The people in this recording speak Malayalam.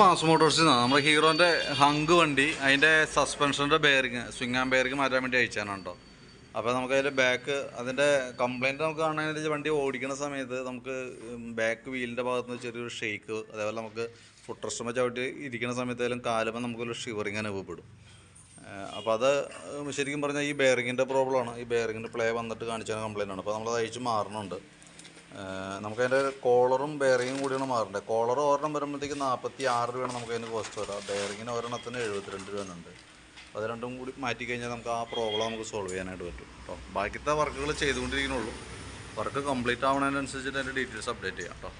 മാസ് മോട്ടോഴ്സിൽ നിന്നാണ് നമ്മുടെ ഹീറോൻ്റെ ഹങ്ക് വണ്ടി അതിൻ്റെ സസ്പെൻഷൻ്റെ ബെയറിങ് സ്വിംഗ് ആൻഡ് ബെയറിങ് മാറ്റാൻ വേണ്ടി അയച്ചാണ് കേട്ടോ. അപ്പോൾ നമുക്ക് അതിൻ്റെ ബാക്ക് അതിൻ്റെ കംപ്ലയിൻറ്റ് നമുക്ക് കാണാനായിട്ട് വണ്ടി ഓടിക്കുന്ന സമയത്ത് നമുക്ക് ബാക്ക് വീലിൻ്റെ ഭാഗത്ത് നിന്ന് ചെറിയൊരു ഷെയ്ക്ക്, അതേപോലെ നമുക്ക് ഫുട് റെസ്റ്റുമ്പോൾ ചവിട്ടി ഇരിക്കുന്ന സമയത്തായാലും കാലുമ്പോൾ നമുക്കൊരു ഷിവറിങ് അനുഭവപ്പെടും. അപ്പോൾ അത് ശരിക്കും പറഞ്ഞാൽ ഈ ബെയറിങ്ങിൻ്റെ പ്രോബ്ലമാണ്. ഈ ബെയറിങ്ങിൻ്റെ പ്ലേ വന്നിട്ട് കാണിച്ചാൽ കംപ്ലയിൻ്റ് ആണ്. അപ്പോൾ നമ്മളത് അയച്ച് മാറണുണ്ട്. നമുക്കതിൻ്റെ കോളറും ബെയറിങ്ങും കൂടിയാണ് മാറേണ്ടത്. കോളർ ഒരെണ്ണം വരുമ്പോഴത്തേക്ക് 46 രൂപയാണ് നമുക്കതിന് കോസ്റ്റ് വരിക. ബെയറിങ്ങിന് ഒരെണ്ണത്തിന് 72 രൂപയുണ്ട്. അത് രണ്ടും കൂടി മാറ്റിക്കഴിഞ്ഞാൽ നമുക്ക് ആ പ്രോബ്ലം നമുക്ക് സോൾവ് ചെയ്യാനായിട്ട് പറ്റും. അപ്പോൾ ബാക്കിത്തെ വർക്കുകൾ ചെയ്തുകൊണ്ടിരിക്കുന്നുള്ളൂ. വർക്ക് കംപ്ലീറ്റ് ആവുന്നതിനനുസരിച്ചിട്ട് അതിൻ്റെ ഡീറ്റെയിൽസ് അപ്ഡേറ്റ് ചെയ്യാം കേട്ടോ.